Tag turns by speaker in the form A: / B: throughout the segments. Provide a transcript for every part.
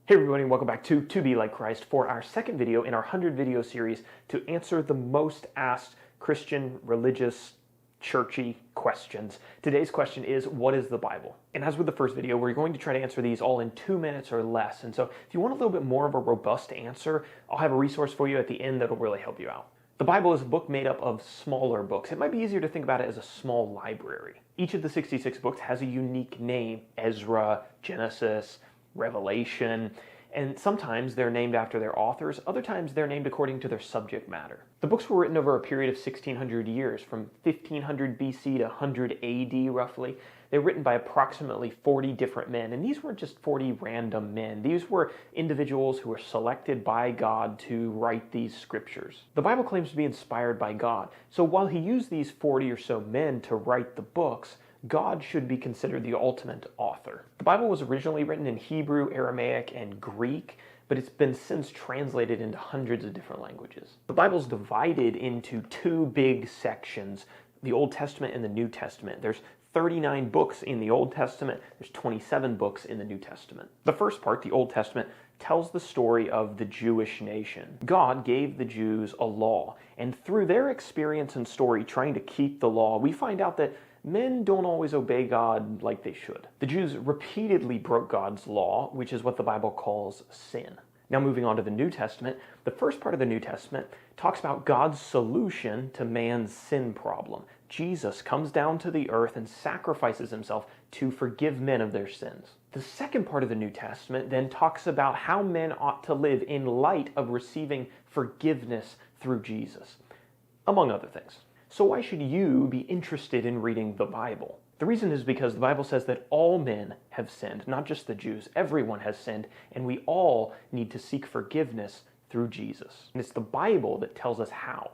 A: Hey everybody, and welcome back to Be Like Christ for our second video in our 100 video series to answer the most asked Christian, religious, churchy questions. Today's question is, what is the Bible? And as with the first video, we're going to try to answer these all in 2 minutes or less. And so if you want a little bit more of a robust answer, I'll have a resource for you at the end that'll really help you out. The Bible is a book made up of smaller books. It might be easier to think about it as a small library. Each of the 66 books has a unique name: Ezra, Genesis, Revelation, and sometimes they're named after their authors, other times they're named according to their subject matter. The books were written over a period of 1600 years, from 1500 BC to 100 AD roughly. They were written by approximately 40 different men, and these weren't just 40 random men. These were individuals who were selected by God to write these scriptures. The Bible claims to be inspired by God, so while he used these 40 or so men to write the books, God should be considered the ultimate author. The Bible was originally written in Hebrew, Aramaic, and Greek, but it's been since translated into hundreds of different languages. The Bible's divided into two big sections, the Old Testament and the New Testament. There's 39 books in the Old Testament, there's 27 books in the New Testament. The first part, the Old Testament, tells the story of the Jewish nation. God gave the Jews a law, and through their experience and story trying to keep the law, we find out that men don't always obey God like they should. The Jews repeatedly broke God's law, which is what the Bible calls sin. Now moving on to the New Testament, the first part of the New Testament talks about God's solution to man's sin problem. Jesus comes down to the earth and sacrifices himself to forgive men of their sins. The second part of the New Testament then talks about how men ought to live in light of receiving forgiveness through Jesus, among other things. So why should you be interested in reading the Bible? The reason is because the Bible says that all men have sinned, not just the Jews. Everyone has sinned, and we all need to seek forgiveness through Jesus. And it's the Bible that tells us how.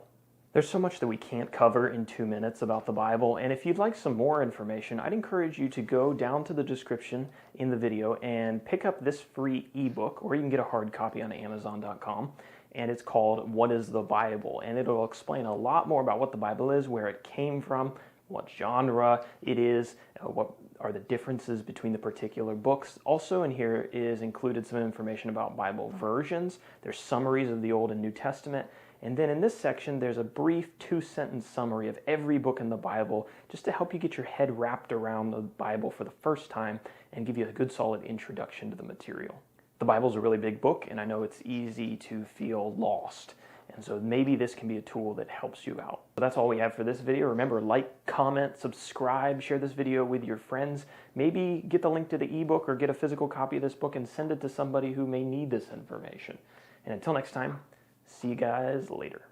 A: There's so much that we can't cover in 2 minutes about the Bible, and if you'd like some more information, I'd encourage you to go down to the description in the video and pick up this free ebook, or you can get a hard copy on Amazon.com. And it's called What is the Bible? And it'll explain a lot more about what the Bible is, where it came from, what genre it is, what are the differences between the particular books. Also in here is included some information about Bible versions. There's summaries of the Old and New Testament. And then in this section, there's a brief 2-sentence summary of every book in the Bible, just to help you get your head wrapped around the Bible for the first time and give you a good solid introduction to the material. The Bible's a really big book, and I know it's easy to feel lost. And so maybe this can be a tool that helps you out. So that's all we have for this video. Remember, like, comment, subscribe, share this video with your friends. Maybe get the link to the ebook or get a physical copy of this book and send it to somebody who may need this information. And until next time, see you guys later.